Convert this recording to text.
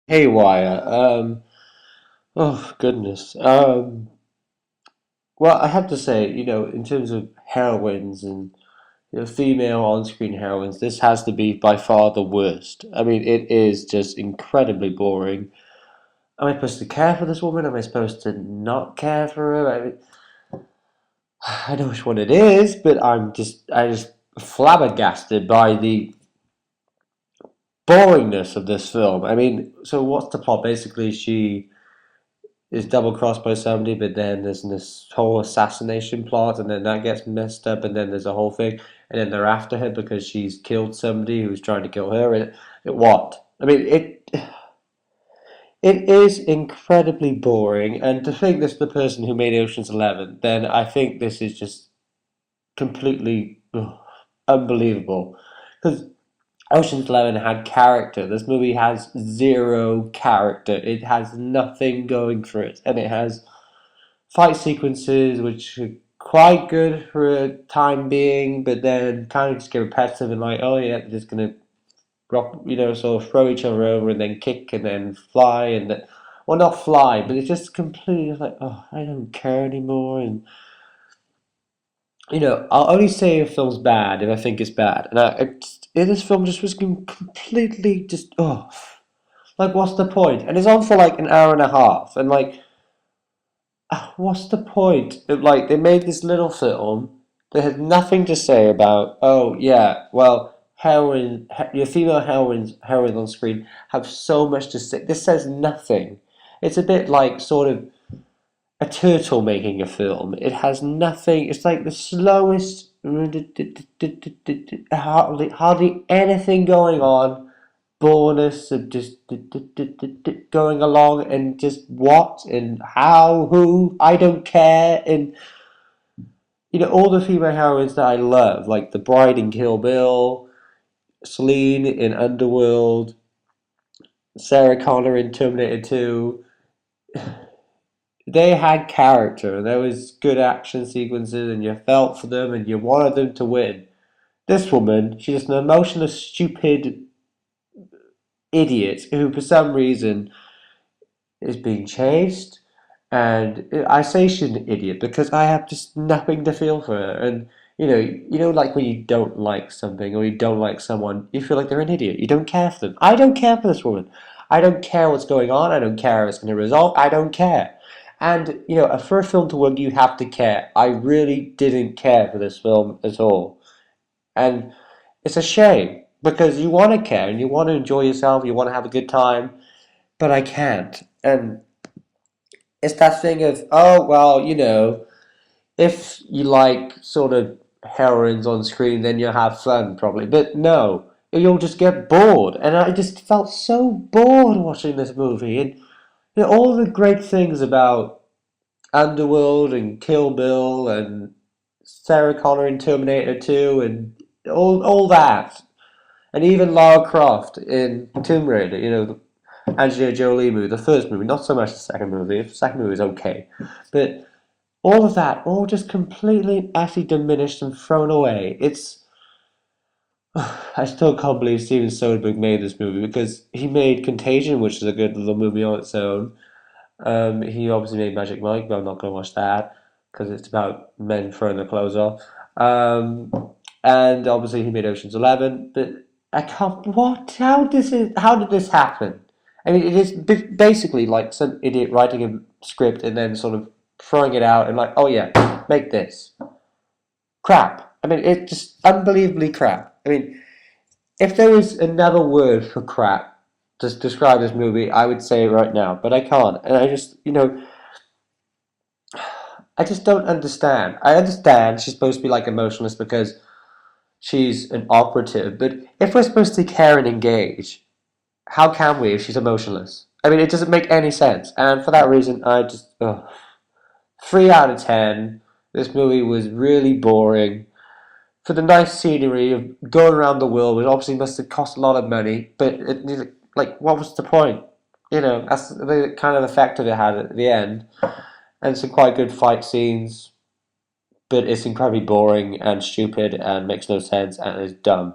Haywire. Oh goodness. Well, I have to say, in terms of heroines and female on-screen heroines, this has to be by far the worst. I mean, it is just incredibly boring. Am I supposed to care for this woman? Am I supposed to not care for her? I mean, I know which one it is, but I just flabbergasted by the boringness of this film. I mean, so what's the plot? Basically, she is double crossed by somebody, but then there's this whole assassination plot, and then that gets messed up, and then there's a whole thing, and then they're after her because she's killed somebody who's trying to kill her. What? I mean, it is incredibly boring, and to think this is the person who made Ocean's 11, then I think this is just completely unbelievable. Because Ocean's 11 had character. This movie has zero character. It has nothing going for it, and it has fight sequences which are quite good for a time being, but then kind of just get repetitive and like, oh yeah, they're just gonna rock, sort of throw each other over and then kick and then fly and then, well, not fly, but it's just completely like, oh, I don't care anymore. And I'll only say if a film's bad if I think it's bad, and this film just was completely just like what's the point? And it's on for like an hour and a half, and like what's the point? Like they made this little film that had nothing to say about. Oh yeah, well, your female heroines on screen have so much to say. This says nothing. It's a bit like sort of a turtle making a film. It has nothing. It's like the slowest, hardly anything going on. Boreness of just going along and just what and how, who, I don't care. And all the female heroines that I love, like the bride in Kill Bill, Celine in Underworld, Sarah Connor in Terminator 2. They had character, and there was good action sequences, and you felt for them, and you wanted them to win. This woman, she's just an emotionless, stupid idiot who, for some reason, is being chased. And I say she's an idiot because I have just nothing to feel for her. And like when you don't like something or you don't like someone, you feel like they're an idiot. You don't care for them. I don't care for this woman. I don't care what's going on. I don't care if it's going to resolve. I don't care. And for a film to work, you have to care. I really didn't care for this film at all, and it's a shame because you want to care and you want to enjoy yourself. You want to have a good time, but I can't. And it's that thing of, oh well, if you like sort of heroines on screen, then you'll have fun probably. But no, you'll just get bored. And I just felt so bored watching this movie. And all the great things about Underworld and Kill Bill and Sarah Connor in Terminator 2 and all that. And even Lara Croft in Tomb Raider, the Angelina Jolie movie, the first movie, not so much the second movie. The second movie is okay. But all of that, all just completely and utterly diminished and thrown away. I still can't believe Steven Soderbergh made this movie because he made Contagion, which is a good little movie on its own. He obviously made Magic Mike, but I'm not going to watch that because it's about men throwing their clothes off. And obviously he made Ocean's 11, but I can't. What? How did this happen? I mean, it is basically like some idiot writing a script and then sort of throwing it out and like, oh yeah, make this crap. I mean, it's just unbelievably crap. I mean, if there was another word for crap to describe this movie, I would say it right now, but I can't. And I just don't understand. I understand she's supposed to be like emotionless because she's an operative, but if we're supposed to care and engage, how can we if she's emotionless? I mean, it doesn't make any sense. And for that reason, 3 out of 10. This movie was really boring. For the nice scenery of going around the world, which obviously must have cost a lot of money, but like, what was the point? That's the kind of effect it had at the end. And some quite good fight scenes, but it's incredibly boring and stupid and makes no sense and is dumb.